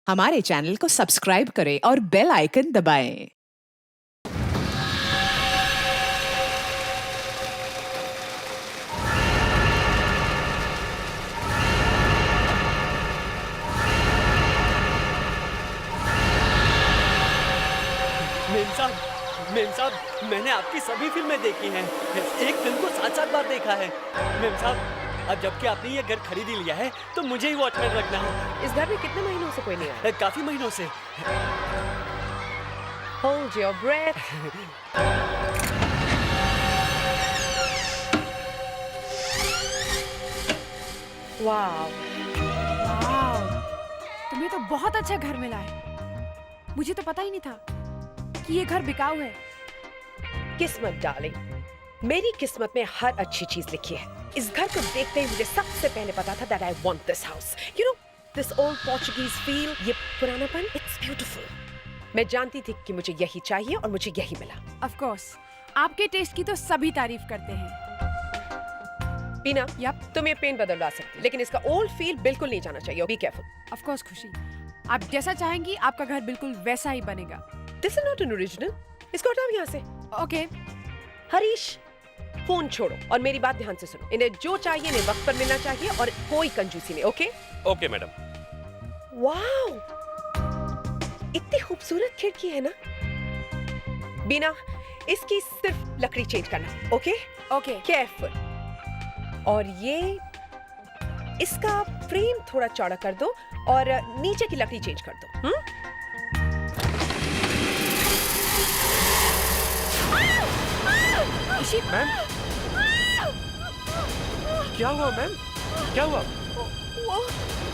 हमारे चैनल को सब्सक्राइब करें और बेल आइकन दबाएं। मेम साहब, मैंने आपकी सभी फिल्में देखी हैं। एक फिल्म को 7-7 बार देखा है। मेम साहब, अब जबकि आपने ये घर खरीद ही लिया है, तो मुझे ही वॉचमैन रखना है। इस घर में कितने महीनों से कोई नहीं आया? काफी महीनों से। Hold your breath. Wow. तुम्हें तो बहुत अच्छा घर मिला है। मुझे तो पता ही नहीं था कि ये घर बिकाऊ है। किस्मत डार्लिंग, मेरी किस्मत में हर अच्छी चीज लिखी है। इस घर को देखते ही मुझे सबसे पहले पता था that I want this house. You know, this old Portuguese feel, ये पुरानापन, it's beautiful. मैं जानती थी कि मुझे यही चाहिए और मुझे यही मिला। Of course, आपके टेस्ट की तो सभी तारीफ करते हैं। बीना, Yup. तुम ये पेन बदलवा सकती, लेकिन इसका ओल्ड फील बिल्कुल नहीं जाना चाहिए। Be careful. Of course खुशी, आप जैसा चाहेंगी आपका घर बिल्कुल वैसा ही बनेगा। This is not an original. इसको हटाओ यहाँ से। Okay. हरीश, फोन छोड़ो और मेरी बात ध्यान से सुनो। इन्हें जो चाहिए इन्हें वक्त पर मिलना चाहिए और कोई कंजूसी नहीं, ओके? Okay madam. वाओ, इतनी खूबसूरत खिड़की है ना। बीना, इसकी सिर्फ लकड़ी चेंज करना, ओके? Okay. केयरफुल। और ये इसका फ्रेम थोड़ा चौड़ा कर दो और नीचे की लकड़ी चेंज कर दो। मैम, क्या हुआ मैम? क्या हुआ?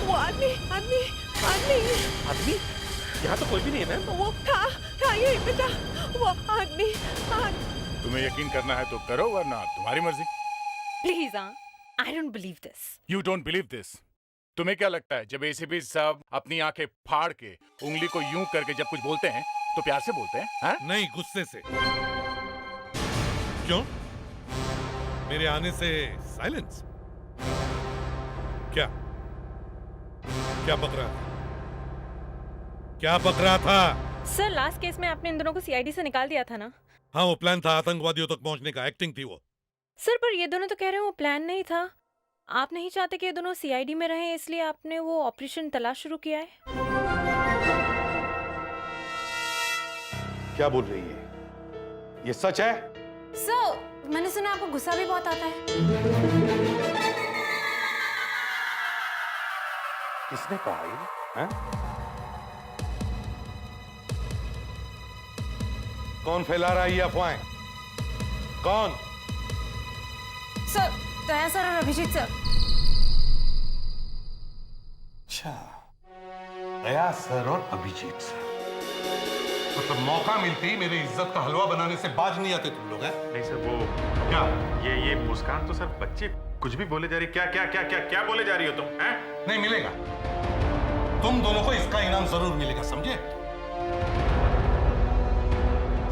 वो आदमी आदमी आदमी आदमी? यहाँ तो कोई भी नहीं है मैम। वो था ये बेटा, वो आदमी तुम्हें यकीन करना है तो करो, वरना तुम्हारी मर्जी। Please, I don't believe this. You don't believe this? तुम्हें क्या लगता है जब एसीपी साहब अपनी आंखें फाड़ के उंगली को यूं करके जब कुछ बोलते हैं तो प्यार से बोलते हैं? हाँ? नहीं, गुस्से से। क्यों? मेरे आने से साइलेंस? क्या क्या बक रहा था? क्या बक रहा था? सर, लास्ट केस में आपने इन दोनों को सीआईडी से निकाल दिया था ना? हाँ, वो प्लान था, आतंकवादियों तक पहुंचने का। एक्टिंग थी वो। सर, पर ये दोनों तो कह रहे हैं वो प्लान नहीं था। आप नहीं चाहते कि ये दोनों सीआईडी में रहें, इसलिए आपने वो ऑपरेशन तलाश शुरू किया है। क्या बोल रही है? ये सच है? सर, मैंने सुना आपको गुस्सा भी बहुत आता है। किसने कहा ये? हैं? कौन फैला रहा है ये अफवाहें? कौन? सर, दया सर और अभिजीत सर। अच्छा, दया सर और अभिजीत सर। मतलब मौका मिलते ही मेरे इज्जत का हलवा बनाने से बाज नहीं आते तुम लोग, हैं? नहीं सर, वो क्या? ये मुस्कान तो सर बच्चे कुछ भी बोले जा रही। क्या क्या क्या क्या क्या बोले जा रही हो तुम? हैं? नहीं मिलेगा। तुम दोनों को इसका इनाम जरूर मिलेगा, समझे?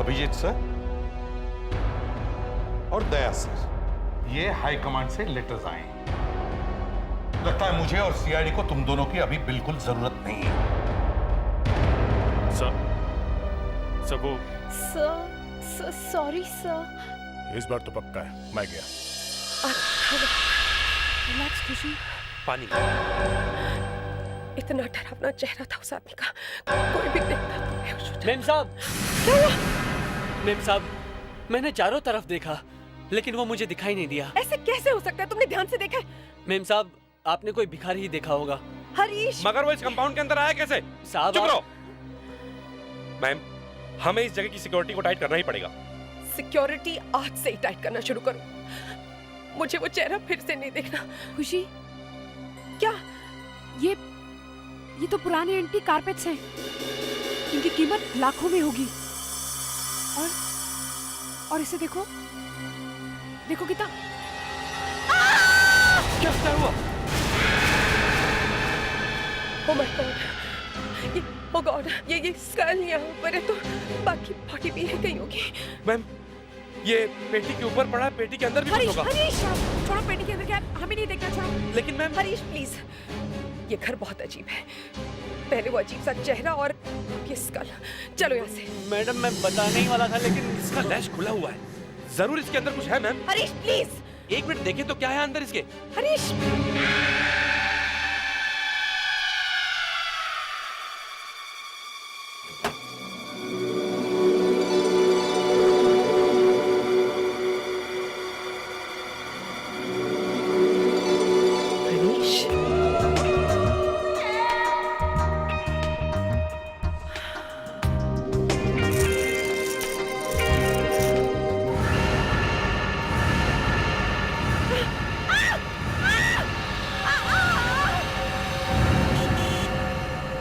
अभिजीत सर और दया सर, ये हाई कमांड से लेटर्स आए हैं। लगता है मुझे और सीआईडी को तुम दोनों की अभी बिल्कुल जरूरत नहीं है। सर वो सर, सॉरी सर। इस बार तो पक्का है, मैं गया। Relax खुशी। पानी। इतना डरावना चेहरा था उस आदमी का, कोई भी देखता तो बेहोश हो जाता। मेम साहब, मेम साहब, मैंने चारों तरफ देखा, लेकिन वो मुझे दिखाई नहीं दिया। ऐसे कैसे हो सकता है? तुमने ध्यान से देखा? मेम साहब, आपने कोई भिखारी ही देखा होगा। हरीश, मगर वो इस कंपाउंड के अंदर आया कैसे? साहब, चुप रहो। मैम, हमें इस जगह की सिक्योरिटी को टाइट करना ही पड़ेगा। सिक्योरिटी आज से ही टाइट करना शुरू करो। मुझे वो चेहरा फिर से नहीं देखना। खुशी, क्या? ये तो पुराने एंटी कारपेट्स हैं। इनकी कीमत लाखों में होगी। और इसे देखो कितना। क्या हुआ? Oh my God! Oh God! ये स्कल यहाँ ऊपर है, तो बाकी बॉडी भी है कहीं होगी। मैम, ये पेटी के ऊपर पड़ा है, पेटी के अंदर भी कुछ होगा। हरीश, छोड़ो पेटी के अंदर क्या, हमें नहीं देखना, छोड़ो। लेकिन मैम, हरीश प्लीज, ये घर बहुत अजीब है। पहले वो अजीब सा चेहरा और ये स्कल। चलो यहाँ से। मैडम मैं बताने ही वाला था लेकिन इसका लैश खुला हुआ है, जरूर इसके अंदर कुछ है मैम। हरीश प्लीज। एक मिनट देखें तो क्या है अंदर इसके। हरीश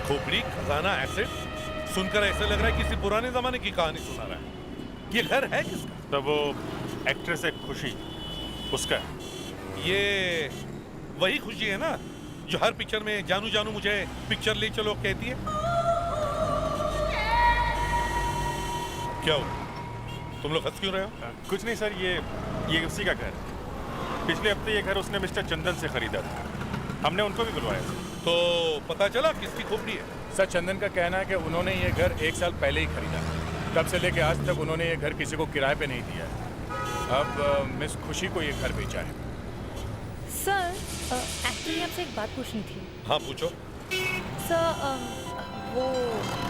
खोपड़ी, खजाना, एसिड, सुनकर ऐसे लग रहा है किसी पुराने जमाने की कहानी सुना रहा है। ये घर है किसका? तो वो एक्ट्रेस है खुशी, उसका है। ये वही खुशी है ना जो हर पिक्चर में जानू जानू मुझे पिक्चर ले चलो कहती है। क्या हो, तुम लोग हंस क्यों रहे हो? कुछ नहीं सर, ये उसी का घर है। पिछले हफ्ते ये घर उसने मिस्टर चंदन से खरीदा था, हमने उनको भी बुलवाया था। तो पता चला किसकी खोपड़ी है? सर चंदन का कहना है कि उन्होंने ये घर 1 साल पहले ही खरीदा। तब से लेके आज तक उन्होंने ये घर किसी को किराए पे नहीं दिया है। अब मिस खुशी को ये घर बेचा है। सर एक्चुअली आपसे एक बात पूछनी थी। हाँ पूछो। सर वो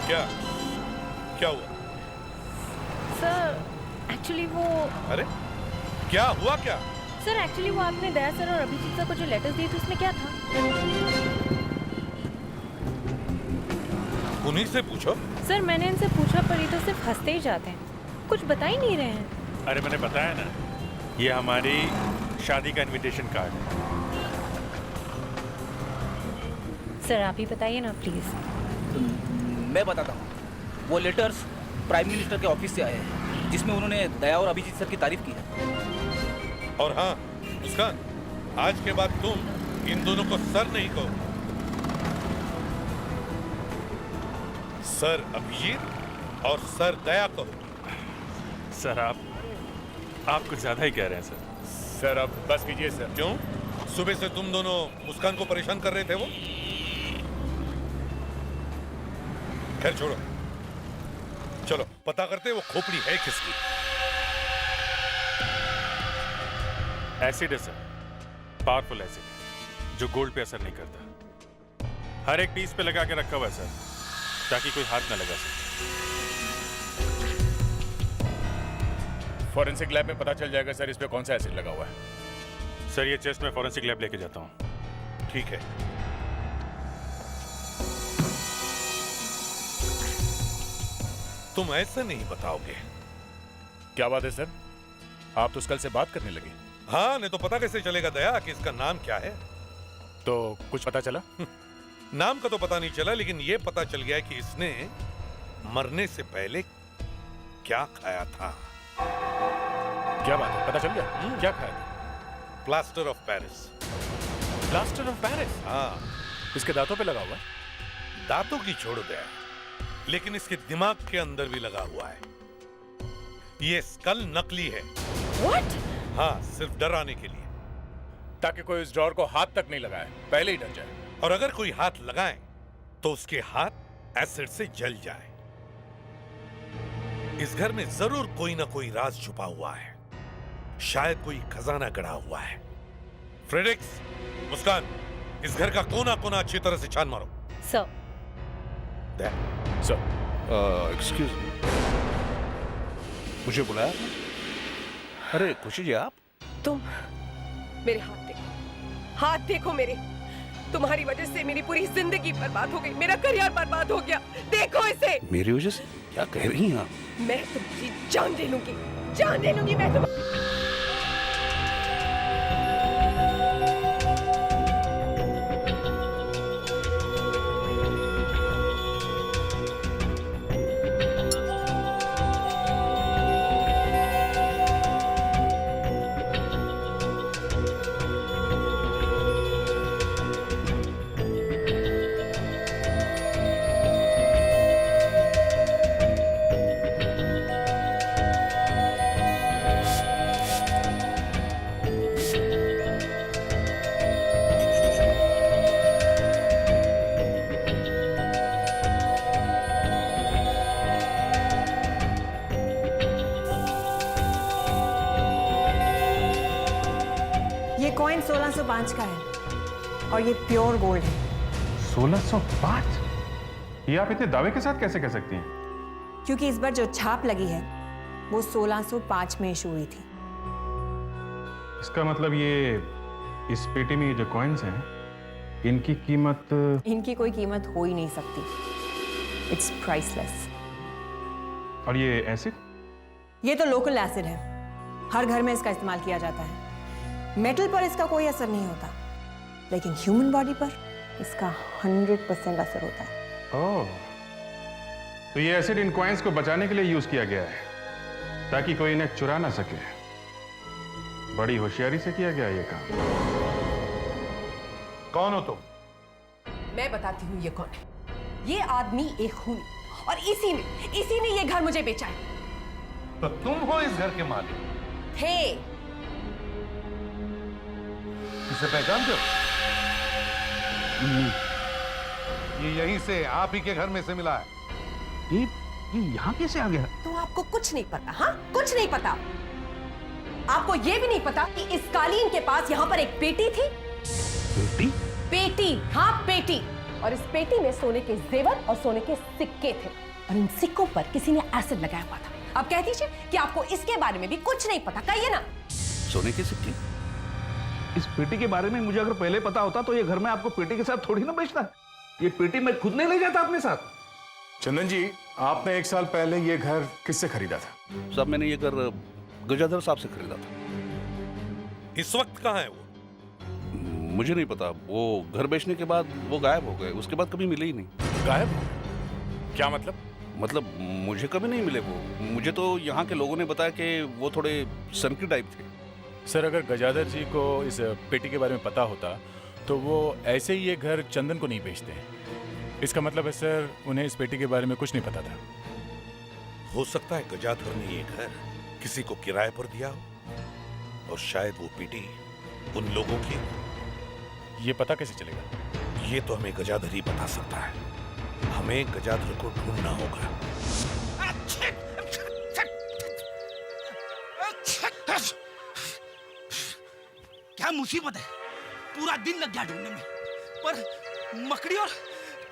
क्या क्या हुआ? सर एक्चुअली वो अरे क्या हुआ क्या? सर एक्चुअली वो आपने दया सर और अभिजीत सर को जो लेटर्स दिए थे उसमें क्या था? उन्हीं से पूछो। सर मैंने इनसे पूछा पर ये तो सिर्फ हंसते ही जाते हैं, कुछ बता ही नहीं रहे हैं। अरे मैंने बताया ना, ये हमारी शादी का इनविटेशन कार्ड है। सर आप ही बताइए ना प्लीज। मैं बताता हूँ, वो लेटर्स प्राइम मिनिस्टर के ऑफिस से आए हैं जिसमें उन्होंने दया और अभिजीत सर की तारीफ की है। और हाँ मुस्कान, आज के बाद तुम इन दोनों को सर नहीं कहो, सर अभिजीत और सर दया कहो। सर आप कुछ ज्यादा ही कह रहे हैं सर। सर अब बस कीजिए सर। क्यों? सुबह से तुम दोनों मुस्कान को परेशान कर रहे थे वो। खैर छोड़ो, चलो पता करते वो खोपड़ी है किसकी। एसिड है सर, पावरफुल एसिड जो गोल्ड पे असर नहीं करता। हर एक पीस पे लगा के रखा हुआ है सर, ताकि कोई हाथ ना लगा सके। फॉरेंसिक लैब में पता चल जाएगा सर इस पे कौन सा एसिड लगा हुआ है। सर ये चेस्ट में फॉरेंसिक लैब लेके जाता हूँ। ठीक है। तुम ऐसे नहीं बताओगे। क्या बात है सर, आप तो कल से बात करने लगे। हाँ, नहीं तो पता कैसे चलेगा दया कि इसका नाम क्या है? तो कुछ पता चला? नाम का तो पता नहीं चला, लेकिन ये पता चल गया कि इसने मरने से पहले क्या खाया था। क्या बात है, पता चल गया? क्या खाया था? Plaster of Paris. Plaster of Paris? हाँ। इसके दांतों पे लगा हुआ है? दांतों की छोड़ गया, लेकिन इसके दिमाग के अंदर भी लगा हुआ है। ये स्कल नकली है। What? हाँ, सिर्फ डराने के लिए, ताकि कोई इस ड्रॉर को हाथ तक नहीं लगाए, पहले ही डर जाए। और अगर कोई हाथ लगाए तो उसके हाथ एसिड से जल जाए। इस घर में जरूर कोई ना कोई राज छुपा हुआ है, शायद कोई खजाना गड़ा हुआ है। फ्रेडेरिक्स, मुस्कान, इस घर का कोना कोना अच्छी तरह से छान मारो। सर। सर। एक्सक्यूज मी, मुझे बुलाया? अरे खुशी जी आप? तुम मेरे हाथ देखो, हाथ देखो मेरे। तुम्हारी वजह से मेरी पूरी जिंदगी बर्बाद हो गई, मेरा करियर बर्बाद हो गया। देखो इसे। मेरी वजह से? क्या कह रही हैं आप? मैं तुम्हारी जान ले लूंगी, जान ले लूंगी मैं तुम्हारी। कॉइन 1605 का है और ये प्योर गोल्ड है। 1605? ये आप इतने दावे के साथ कैसे कह सकती हैं? क्योंकि इस बार जो छाप लगी है वो 1605 में इशू हुई थी। इसका मतलब ये इस पेटी में ये जो कॉइन्स हैं, इनकी कीमत? इनकी कोई कीमत हो ही नहीं सकती। It's priceless. और ये एसिड? ये तो लोकल एसिड है, हर घर में इसका इस्तेमाल किया जाता है। मेटल पर इसका कोई असर नहीं होता, लेकिन ह्यूमन बॉडी पर इसका 100% असर होता है। ओह, तो ये एसिड इन कॉइन्स को बचाने के लिए यूज किया गया है, ताकि कोई इन्हें चुरा ना सके। बड़ी होशियारी से किया गया ये काम। कौन हो तुम? मैं बताती हूँ ये कौन है। ये आदमी एक खूनी, और इसी ने ये घर मुझे बेचा है। तो तुम हो इस घर के मालिक? थे। इसे पहचानते हो? ये यहीं से आप ही के घर में से मिला है। ये यहाँ कैसे आ गया? तो आपको कुछ नहीं पता? हाँ, कुछ नहीं पता। आपको ये भी नहीं पता कि इस कालीन के पास यहाँ पर एक पेटी थी? बेटी? पेटी, हाँ पेटी। और इस पेटी में सोने के जेवर और सोने के सिक्के थे, और इन सिक्कों पर किसी ने एसिड लगाया हुआ था। अब कह दीजिए कि आपको इसके बारे में भी कुछ नहीं पता, कहिए ना। सोने के सिक्के? इस पेटी के बारे में मुझे अगर पहले पता होता तो ये घर में आपको पेटी के साथ थोड़ी ना बेचता। ये पेटी मैं खुद नहीं ले जाता अपने साथ। चंदन जी, आपने 1 साल पहले ये घर किससे खरीदा था? साहब, मैंने ये घर गजाधर साहब से खरीदा था। इस वक्त कहाँ है वो? मुझे नहीं पता। वो घर बेचने के बाद वो गायब हो गए, उसके बाद कभी मिले ही नहीं। गायब? क्या मतलब? मतलब मुझे कभी नहीं मिले वो। मुझे तो यहाँ के लोगों ने बताया कि वो थोड़े सनकी टाइप थे। सर, अगर गजाधर जी को इस पेटी के बारे में पता होता तो वो ऐसे ही ये घर चंदन को नहीं बेचते हैं। इसका मतलब है सर, उन्हें इस पेटी के बारे में कुछ नहीं पता था। हो सकता है गजाधर ने ये घर किसी को किराए पर दिया हो, और शायद वो पेटी उन लोगों की। ये पता कैसे चलेगा? ये तो हमें गजाधर ही बता सकता है। हमें गजाधर को ढूंढना होगा। क्या मुसीबत है, पूरा दिन लग गया ढूंढने में, पर मकड़ी और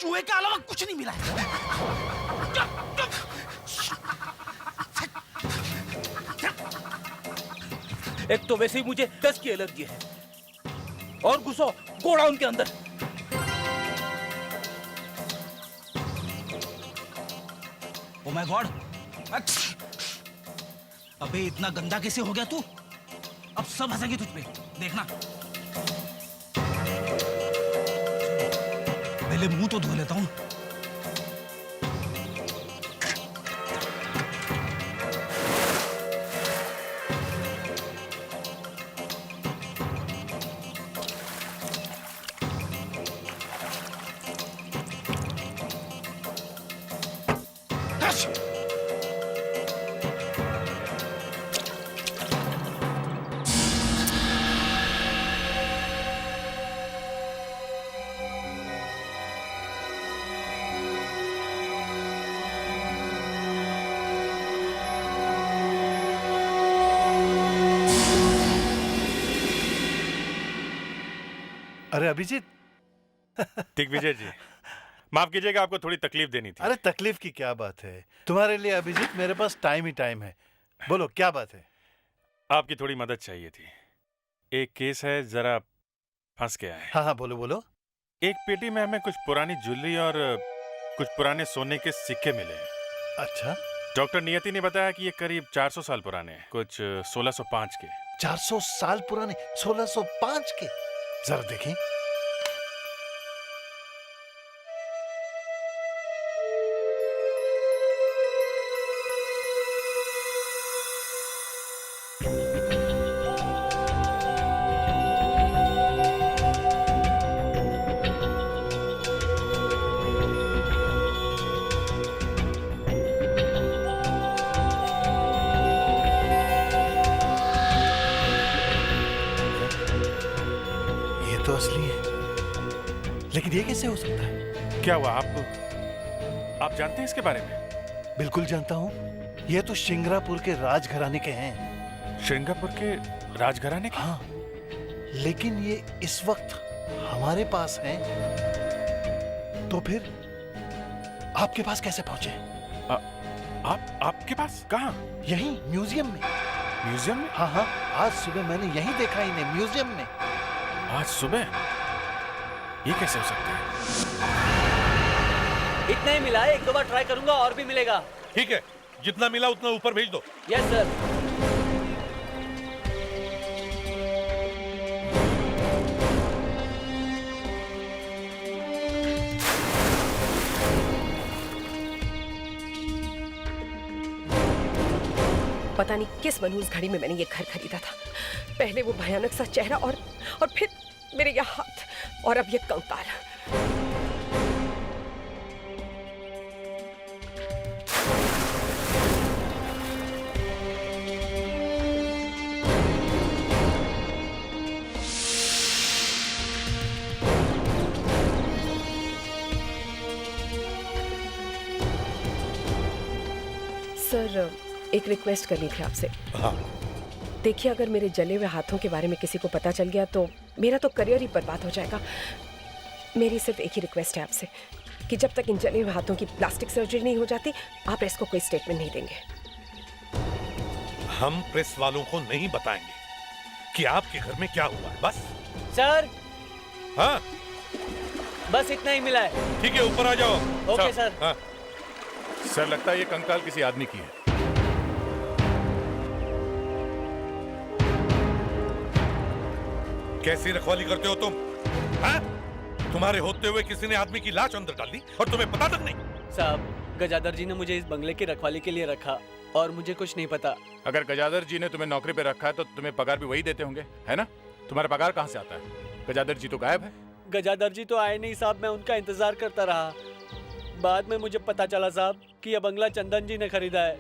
चूहे के अलावा कुछ नहीं मिला है। एक तो वैसे ही मुझे डस्ट की एलर्जी है, और घुसो गोडाउन के अंदर। Oh my God! अबे इतना गंदा कैसे हो गया तू? अब सब हंसेंगे तुझ पे, देखना। पहले मुंह तो धो लेता हूं। अरे अभिजीत। दिग्विजय जी, माफ कीजिएगा, आपको थोड़ी तकलीफ देनी थी। अरे तकलीफ की क्या बात है, तुम्हारे लिए अभिजीत मेरे पास टाइम ही टाइम है। बोलो क्या बात है? आपकी थोड़ी मदद चाहिए थी। एक केस है, जरा फंस गया है। हाँ हाँ, बोलो बोलो। एक पेटी में हमें कुछ पुरानी ज्वेलरी और कुछ पुराने सोने के सिक्के मिले हैं। अच्छा। डॉक्टर नियति ने बताया कि ये करीब 400 साल पुराने हैं, कुछ 1605 के। 400 साल पुराने? 1605 के? जरा देखें। तो असली है, लेकिन ये कैसे हो सकता है? क्या हुआ? आप जानते हैं इसके बारे में? बिल्कुल जानता हूँ। ये तो श्रृंगारपुर के राजघराने के हैं। श्रृंगारपुर के राजघराने के? हाँ, लेकिन ये इस वक्त हमारे पास हैं, तो फिर आपके पास कैसे पहुंचे? आपके पास कहाँ? यहीं म्यूजियम में। म्यूजियम में? हाँ हाँ, आज सुबह मैंने यहीं देखा इन्हें, म्यूजियम में। आज सुबह? ये कैसे हो सकता है? इतना ही मिला है, एक दो बार ट्राई करूंगा और भी मिलेगा। ठीक है, जितना मिला उतना ऊपर भेज दो। Yes sir. पता नहीं किस मनहूस घड़ी में मैंने ये घर खरीदा था। पहले वो भयानक सा चेहरा और फिर मेरे ये हाथ और अब ये कंकाल। सर, एक रिक्वेस्ट करनी थी आपसे। हाँ। देखिए, अगर मेरे जले हुए हाथों के बारे में किसी को पता चल गया तो मेरा तो करियर ही बर्बाद हो जाएगा। मेरी सिर्फ एक ही रिक्वेस्ट है आपसे कि जब तक इन जले हुए हाथों की प्लास्टिक सर्जरी नहीं हो जाती, आप प्रेस को कोई स्टेटमेंट नहीं देंगे। हम प्रेस वालों को नहीं बताएंगे कि आपके घर में क्या हुआ है। बस सर। हाँ, बस इतना ही मिला है। ठीक है, ऊपर आ जाओ। Okay sir. हाँ। सर, लगता है ये कंकाल किसी आदमी की है। कैसी रखवाली करते हो तुम? हाँ? तुम्हारे होते हुए किसी ने आदमी की लाश अंदर डाल दी और तुम्हें पता तक नहीं? साहब, गजादर जी ने मुझे इस बंगले की रखवाली के लिए रखा और मुझे कुछ नहीं पता। अगर गजादर जी ने तुम्हें नौकरी पे रखा है तो तुम्हें पगार भी वही देते होंगे, है ना? तुम्हारा पगार कहाँ से आता है? गजादर जी तो गायब है। गजादर जी तो आए नहीं साहब, मैं उनका इंतजार करता रहा। बाद में मुझे पता चला साहब कि यह बंगला चंदन जी ने खरीदा है।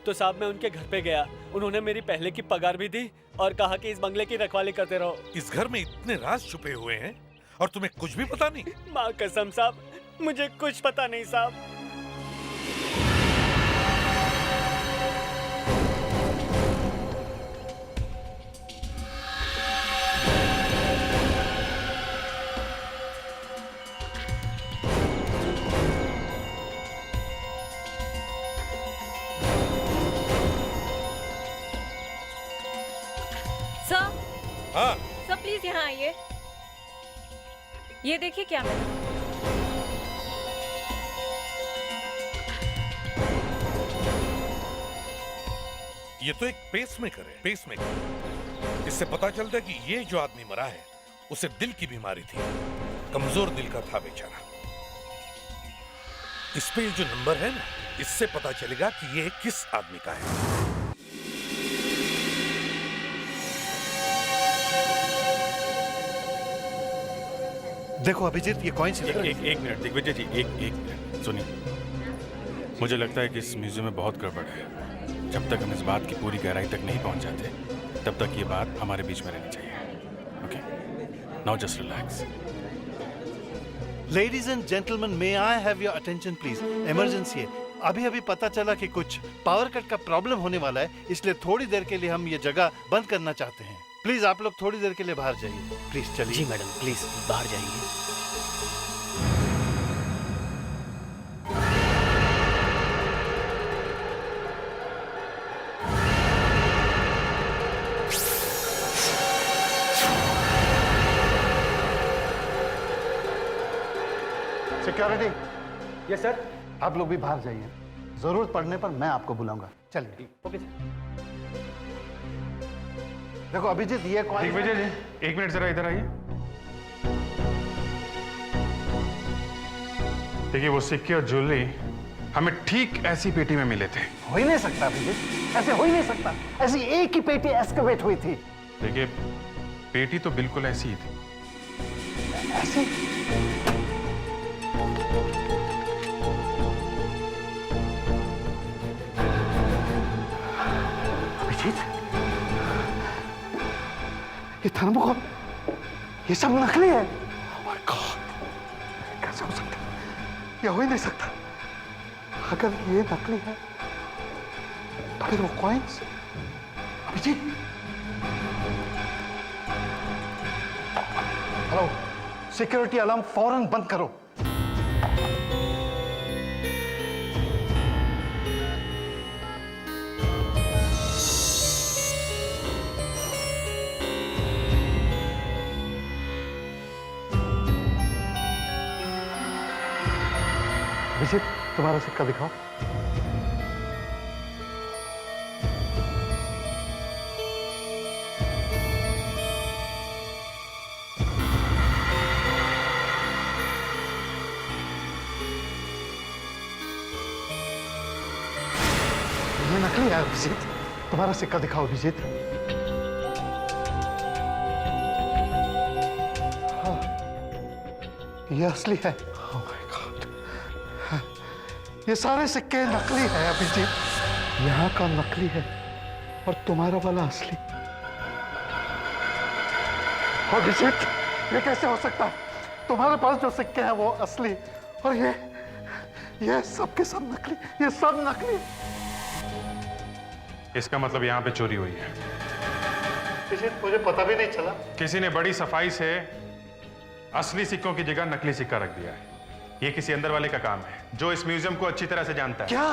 तो साहब मैं उनके घर पे गया, उन्होंने मेरी पहले की पगार भी दी और कहा कि इस बंगले की रखवाली करते रहो। इस घर में इतने राज छुपे हुए हैं और तुम्हें कुछ भी पता नहीं? माँ कसम साहब, मुझे कुछ पता नहीं साहब। हाँ। सर प्लीज यहाँ आइए। ये देखिए क्या मिला। ये तो एक पेसमेकर है, पेसमेकर। इससे पता चलता है कि ये जो आदमी मरा है उसे दिल की बीमारी थी, कमजोर दिल का था बेचारा। इस पे ये जो नंबर है ना, इससे पता चलेगा कि ये किस आदमी का है। देखो अभिजीत, ये कॉइंस एक मिनट दिग्विजय जी, एक मिनट सुनिए। मुझे लगता है कि इस म्यूजियम में बहुत गड़बड़ है। जब तक हम इस बात की पूरी गहराई तक नहीं पहुंच जाते, तब तक ये बात हमारे बीच में रहनी चाहिए। Okay, now just relax. Ladies and gentleman, may I have your attention please. Emergency है। अभी पता चला कि कुछ पावर कट का प्रॉब्लम होने वाला है, इसलिए थोड़ी देर के लिए हम ये जगह बंद करना चाहते हैं। प्लीज आप लोग थोड़ी देर के लिए बाहर जाइए। प्लीज चलिए। जी मैडम, प्लीज बाहर जाइए। सिक्योरिटी। Yes sir. आप लोग भी बाहर जाइए, जरूरत पड़ने पर मैं आपको बुलाऊंगा। चलिए। Okay sir. देखो अभिजीत, ये कौन? दिग्विजय जी, एक मिनट जरा इधर आइए। देखिए, वो सिक्के और ज्वेलरी हमें ठीक ऐसी पेटी में मिले थे। हो ही नहीं सकता अभिजीत, ऐसे हो ही नहीं सकता। ऐसी एक ही पेटी एक्सकवेट हुई थी। देखिए, पेटी तो बिल्कुल ऐसी ही थी। ऐसी? अभिजीत, ये थर्मोकॉल, ये सब नकली है। Oh my God, कैसे हो सकता है? ये हो ही नहीं सकता। अगर ये नकली है तो फिर वो coins? Abhijit, hello, security alarm फौरन बंद करो। अभिजीत, तुम्हारा सिक्का दिखाओ। ये नकली है अभिजीत, तुम्हारा सिक्का दिखाओ अभिजीत। हाँ, ये असली है। Oh my God, ये सारे सिक्के नकली हैं अभिजीत। यहाँ का नकली है और तुम्हारा वाला असली। अभिजीत, ये कैसे हो सकता है? तुम्हारे पास जो सिक्के हैं वो असली और ये सब के सब नकली। ये सब नकली। इसका मतलब यहाँ पे चोरी हुई है। मुझे पता भी नहीं चला। किसी ने बड़ी सफाई से असली सिक्कों की जगह नकली सिक्का रख दिया है। ये किसी अंदर वाले का काम है जो इस म्यूजियम को अच्छी तरह से जानता है। क्या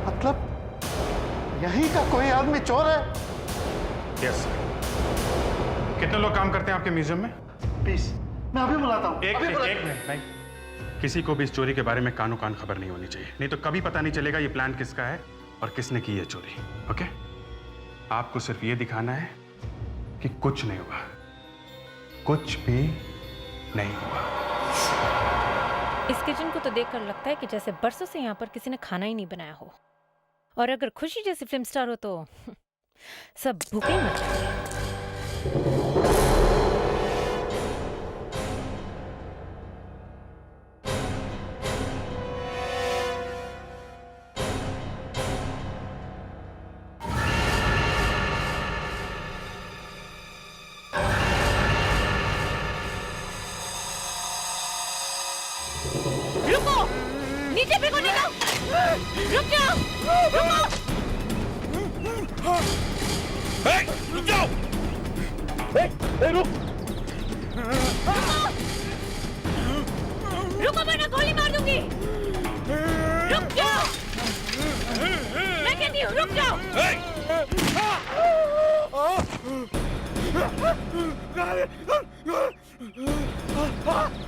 मतलब यहीं का कोई आदमी चोर है? Yes sir. कितने लोग काम करते हैं आपके म्यूजियम में? 20। मैं अभी बुलाता हूँ। एक मिनट नहीं, किसी को भी इस चोरी के बारे में कानो कान खबर नहीं होनी चाहिए, नहीं तो कभी पता नहीं चलेगा ये प्लान किसका है और किसने की है चोरी। ओके? आपको सिर्फ ये दिखाना है कि कुछ नहीं हुआ, कुछ भी नहीं हुआ। इस किचन को तो देखकर लगता है कि जैसे बरसों से यहाँ पर किसी ने खाना ही नहीं बनाया हो। और अगर खुशी जैसी फिल्म स्टार हो तो सब भूखे ही मर जाएंगे। नीचे फेंको निकाल। रुक जाओ, रुको। रुक जाओ। रुक। रुको वरना गोली मार दूंगी। रुक जाओ। मैं कहती हूँ रुक जाओ।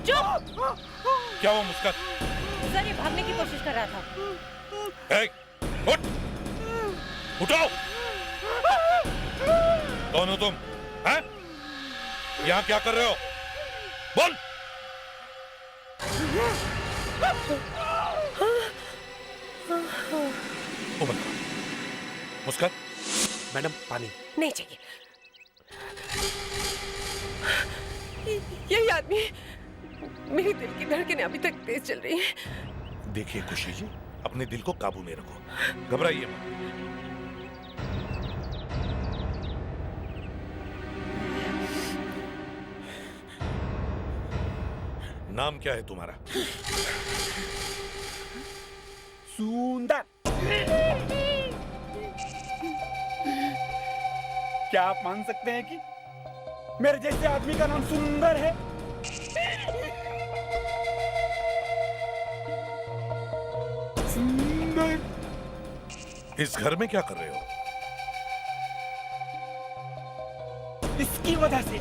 चुप। क्या हुआ मुस्कान? सर ये भागने की कोशिश कर रहा था। उठ! उठाओ! कौन हो तुम? हैं? यहाँ क्या कर रहे हो? बोल! मुस्कान, मैडम पानी नहीं चाहिए। यही आदमी, मेरी दिल की धड़कनें अभी तक तेज चल रही हैं। देखिए खुशी जी, अपने दिल को काबू में रखो, घबराइए मत। नाम क्या है तुम्हारा? सुंदर। क्या आप मान सकते हैं कि मेरे जैसे आदमी का नाम सुंदर है? सुंदर। इस घर में क्या कर रहे हो? इसकी वजह से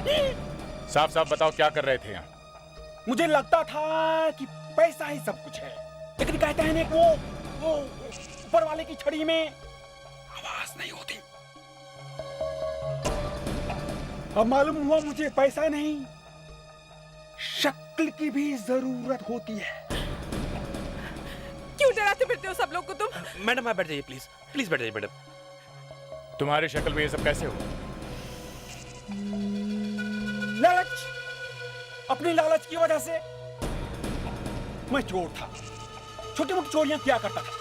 ये साफ साफ बताओ क्या कर रहे थे यहाँ? मुझे लगता था कि पैसा ही सब कुछ है, लेकिन कहते हैं ना कि वो ऊपर वाले की छड़ी में आवाज नहीं होती। अब मालूम हुआ मुझे पैसा नहीं, शक्ल की भी जरूरत होती है। क्यों डराते फिरते हो सब लोग को तुम? मैडम आप बैठ जाइए प्लीज, प्लीज बैठ जाइए मैडम। तुम्हारी शक्ल में ये सब कैसे हुआ? लालच, अपनी लालच की वजह से मैं चोर था, छोटी मोटी चोरियां किया करता था।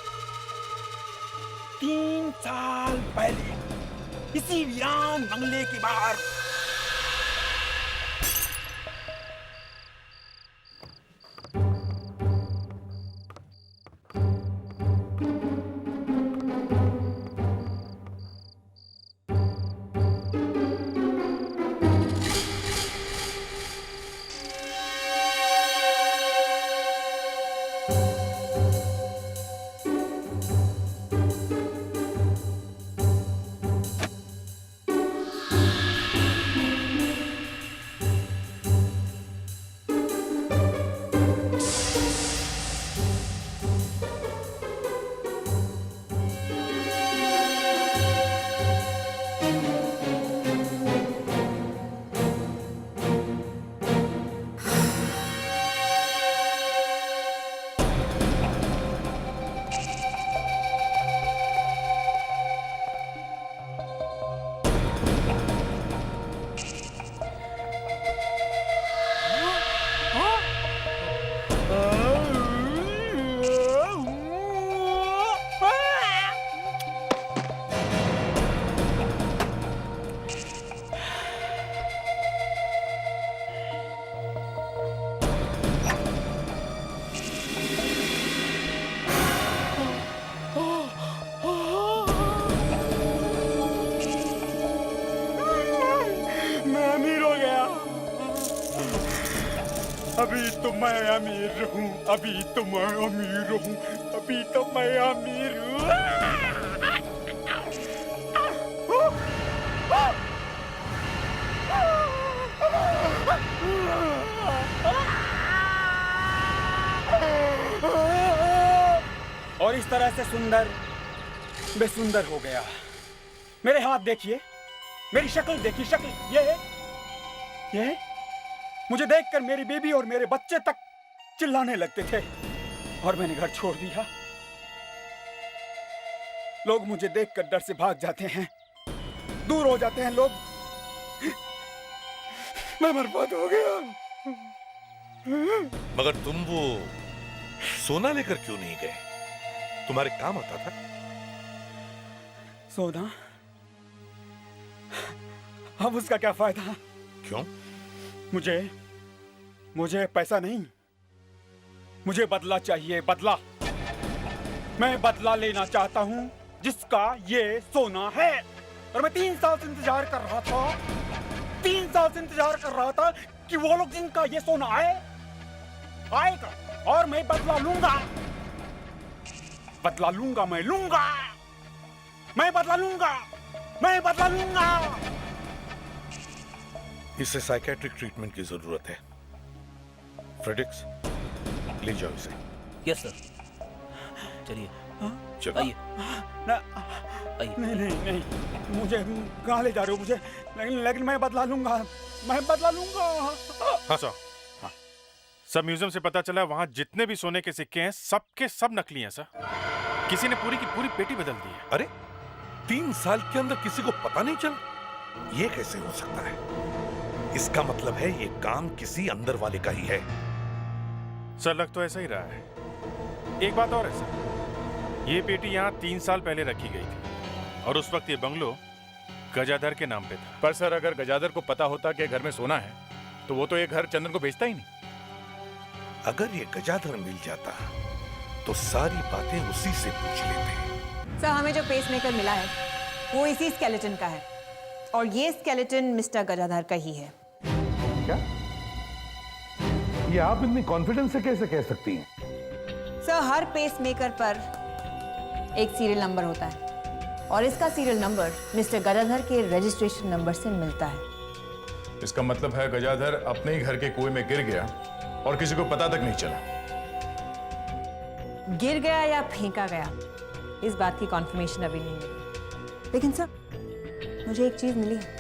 3 साल पहले इसी वीरान बंगले के बाहर अभी तो मैं अमीर हूँ, अभी तो मैं अमीर हूँ, अभी तो मैं अमीर हूँ। और इस तरह से सुंदर बेसुंदर हो गया। मेरे हाथ देखिए, मेरी शक्ल देखिए, शक्ल ये मुझे देखकर मेरी बीबी और मेरे बच्चे तक चिल्लाने लगते थे और मैंने घर छोड़ दिया। लोग मुझे देखकर डर से भाग जाते हैं, दूर हो जाते हैं लोग। मैं बर्बाद हो गया। मगर तुम वो सोना लेकर क्यों नहीं गए? तुम्हारे काम आता था। सोना? अब उसका क्या फायदा? क्यों? मुझे पैसा नहीं, मुझे बदला चाहिए, बदला। मैं बदला लेना चाहता हूँ जिसका ये सोना है। और मैं 3 साल से इंतजार कर रहा था, 3 साल से इंतजार कर रहा था कि वो लोग जिनका ये सोना आएगा और मैं बदला लूंगा। बदला लूंगा, मैं लूंगा, मैं बदला लूंगा, मैं बदला लूंगा। इसे साइकेट्रिक ट्रीटमेंट की जरूरत है। फ्रेडिक्स, ले जाओ इसे। Yes sir. चलिए चलो। आइए। नहीं, मुझे कहाँ ले जा रहे हो मुझे? लेकिन मैं बदला लूंगा, मैं बदला लूंगा। हाँ सर, हाँ। सब म्यूजियम से पता चला वहाँ जितने भी सोने के सिक्के हैं सबके सब नकली हैं सर। किसी ने पूरी की पूरी पेटी बदल दी है। अरे 3 साल के अंदर किसी को पता नहीं चला? ये कैसे हो सकता है? इसका मतलब है ये काम किसी अंदर वाले का ही है। सर लग तो ऐसा ही रहा है। एक बात और है सर, ये पेटी यहाँ 3 साल पहले रखी गई थी और उस वक्त ये बंगलो गजाधर के नाम पे था। पर सर अगर गजाधर को पता होता कि घर में सोना है तो वो तो ये घर चंदन को बेचता ही नहीं। अगर ये गजाधर मिल जाता तो सारी बातें उसी से पूछ लेते। सर हमें जो पेसमेकर मिला है वो इसी स्केलेटन का है और ये स्केलेटन मिस्टर गजाधर का ही है। क्या? ये आप इतनी कॉन्फिडेंस से कैसे कह सकती हैं? सर हर पेसमेकर पर एक सीरियल नंबर होता है और इसका सीरियल नंबर मिस्टर गजाधर के रजिस्ट्रेशन नंबर से मिलता है। इसका मतलब है गजाधर अपने ही घर के कुएं में गिर गया और किसी को पता तक नहीं चला। गिर गया या फेंका गया इस बात की कॉन्फर्मेशन अभी नहीं मिली, लेकिन सर मुझे एक चीज मिली है।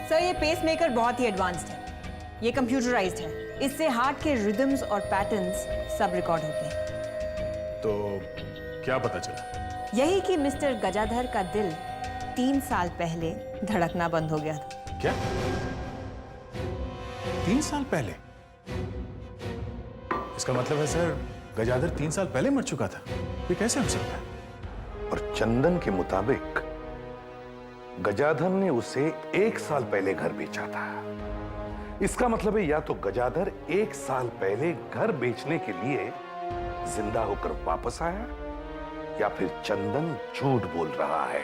सर ये पेसमेकर बहुत ही एडवांस्ड है, ये कंप्यूटराइज्ड है, इससे हार्ट के रिदम्स और पैटर्न्स सब रिकॉर्ड होते हैं। तो क्या पता चला? यही कि मिस्टर गजाधर का दिल 3 साल पहले धड़कना बंद हो गया था। क्या? 3 साल पहले? इसका मतलब है सर गजाधर 3 साल पहले मर चुका था। ये कैसे हो सकता है? और चंदन के मुताबिक गजाधर ने उसे 1 साल पहले घर बेचा था। इसका मतलब है या तो गजाधर 1 साल पहले घर बेचने के लिए जिंदा होकर वापस आया या फिर चंदन झूठ बोल रहा है।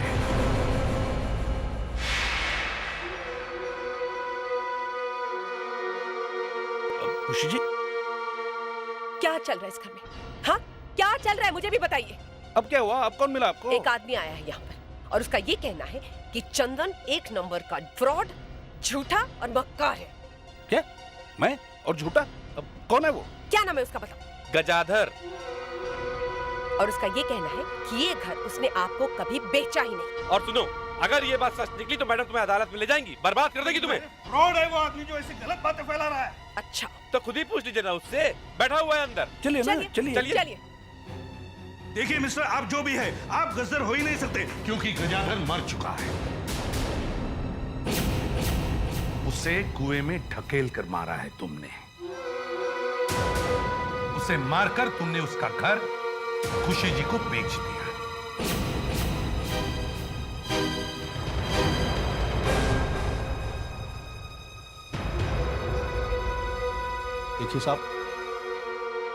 खुशी जी, क्या चल रहा है इस घर में? हाँ, क्या चल रहा है मुझे भी बताइए। अब क्या हुआ? अब कौन मिला आपको? एक आदमी आया है यहाँ पर और उसका ये कहना है कि चंदन 1 नंबर का फ्रॉड, झूठा और मक्कार है। क्या? मैं? और झूठा? अब कौन है वो? क्या नाम है उसका बताओ? गजाधर। और उसका ये कहना है कि ये घर उसने आपको कभी बेचा ही नहीं। और सुनो, अगर ये बात सच निकली तो मैडम तुम्हें अदालत में ले जाएंगी, बर्बाद कर देगी तुम्हें। फ्रॉड है वो आदमी जो ऐसी गलत बातें फैला रहा है। अच्छा तो खुद ही पूछ लीजिए ना उससे, बैठा हुआ है अंदर। चलिए ना, चलिए। देखिए मिस्टर, आप जो भी है आप गजदर हो ही नहीं सकते क्योंकि गजाधर मर चुका है। उसे कुएं में ढकेल कर मारा है तुमने। उसे मारकर तुमने उसका घर खुशी जी को बेच दिया। देखिए साहब,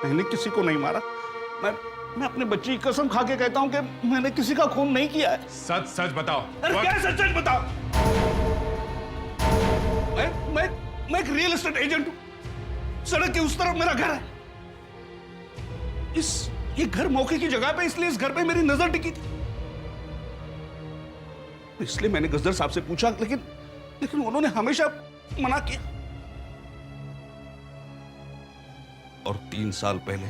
मैंने किसी को नहीं मारा। मैं अपने बच्ची की कसम खा के कहता हूं कि मैंने किसी का खून नहीं किया है। सच सच बताओ। क्या सच सच बताओ? मैं एक रियल एस्टेट एजेंट हूं। सड़क के उस तरफ मेरा घर है। ये घर मौके की जगह पे, इसलिए इस घर पे मेरी नजर टिकी थी। इसलिए मैंने गजदर साहब से पूछा, लेकिन उन्होंने हमेशा मना किया। और 3 साल पहले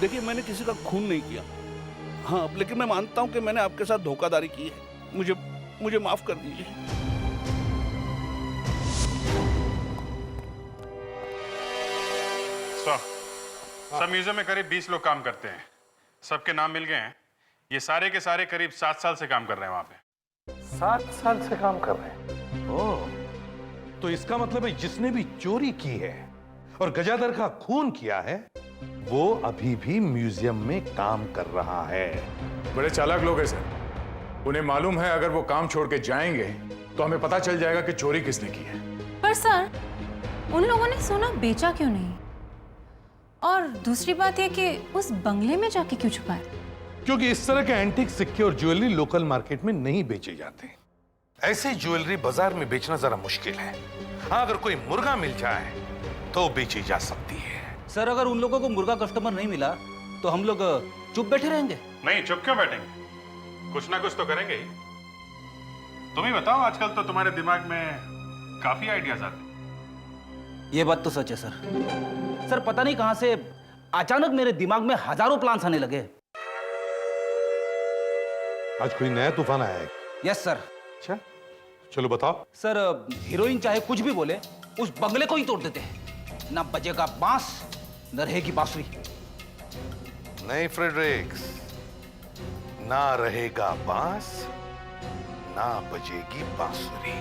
देखिए मैंने किसी का खून नहीं किया। हाँ, लेकिन मैं मानता हूं कि मैंने आपके साथ धोखाधड़ी की है। मुझे माफ कर दीजिए। सर म्यूजियम में करीब 20 लोग काम करते हैं। सबके नाम मिल गए हैं। ये सारे के सारे करीब 7 साल से काम कर रहे हैं वहां पे। 7 साल से काम कर रहे हैं? ओह, तो इसका मतलब है जिसने भी चोरी की है और गजादर का खून किया है, वो अभी भी म्यूजियम में काम कर रहा है। बड़े चालाक लोग हैं सर। उन्हें मालूम है अगर वो काम छोड़ के जाएंगे तो हमें पता चल जाएगा कि चोरी किसने की है। पर सर, उन लोगों ने सोना बेचा क्यों नहीं? और दूसरी बात यह कि उस बंगले में जाके क्यों छुपाए? क्योंकि इस तरह के एंटीक सिक्के और ज्वेलरी लोकल मार्केट में नहीं बेचे जाते। ऐसी ज्वेलरी बाजार में बेचना जरा मुश्किल है। हाँ, अगर कोई मुर्गा मिल जाए तो बेची जा सकती है। सर, अगर उन लोगों को मुर्गा कस्टमर नहीं मिला तो हम लोग चुप बैठे रहेंगे? नहीं, चुप क्यों बैठेंगे? कुछ ना कुछ तो करेंगे ही। तुम ही बताओ, आजकल तो तुम्हारे दिमाग में काफी आइडियाज आते हैं। ये बात तो सच है सर। सर, पता नहीं कहां से अचानक मेरे दिमाग में हजारों प्लान्स आने लगे। आज कोई नया तूफान आया है? Yes sir. अच्छा, चलो बताओ। सर, हीरोइन चाहे कुछ भी बोले, उस बंगले को ही तोड़ देते हैं। ना बजेगा बांस, न रहेगी बांसुरी। नहीं फ्रेडरिक्स, ना रहेगा बांस, ना बजेगी बांसुरी।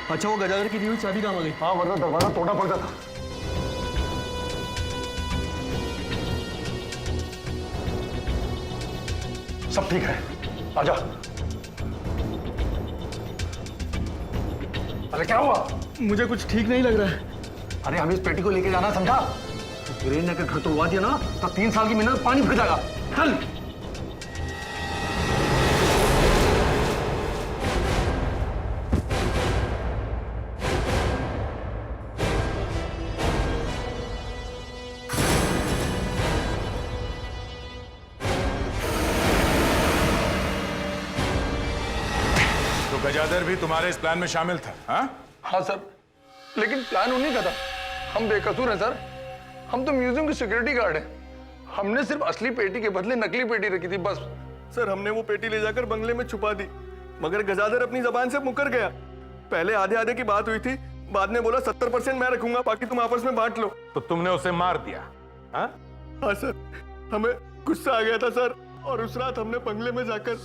अच्छा, वो गजादर की दी हुई चाबी कहाँ गई? हाँ, वरना दरवाजा तोड़ना पड़ता था। सब ठीक है, आजा। अरे क्या हुआ? मुझे कुछ ठीक नहीं लग रहा है। अरे हमें इस पेटी को लेके जाना, समझा? वीरेन ने घर तोड़वा दिया ना तो 3 साल की मेहनत पानी फिर जाएगा। चल। गजादर भी तुम्हारे इस प्लान में शामिल था? हाँ सर, लेकिन प्लान उन्हीं का था। हम बेकसूर हैं सर। हम तो म्यूजियम के सिक्योरिटी गार्ड हैं। हमने सिर्फ असली पेटी के बदले नकली पेटी रखी थी, बस। सर, हमने वो पेटी ले जाकर बंगले में छुपा दी, मगर गजादर अपनी जबान से मुकर गया। पहले आधे आधे की बात हुई थी, बाद में बोला 70% मैं रखूंगा, बाकी तुम आपस में बांट लो। तो तुमने उसे मार दिया? हाँ सर, हमें गुस्सा आ गया था सर, और उस रात हमने बंगले में जाकर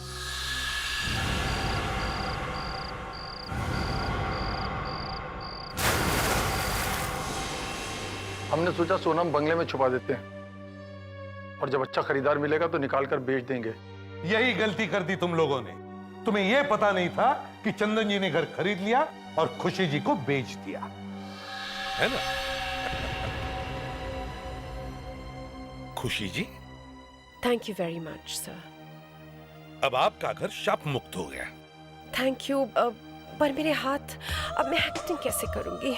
हमने सोचा सोना हम बंगले में छुपा देते हैं, और जब अच्छा खरीदार मिलेगा तो निकाल कर बेच देंगे। यही गलती कर दी तुम लोगों ने। तुम्हें यह पता नहीं था कि चंदन जी ने घर खरीद लिया और खुशी जी को बेच दिया, है ना? Khushi ji, thank you very much sir. अब आपका घर शाप मुक्त हो गया। थैंक यू, पर मेरे हाथ, अब मैं एक्टिंग कैसे करूंगी?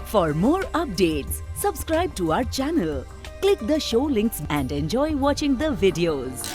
For more updates, subscribe to our channel, click the show links and enjoy watching the videos.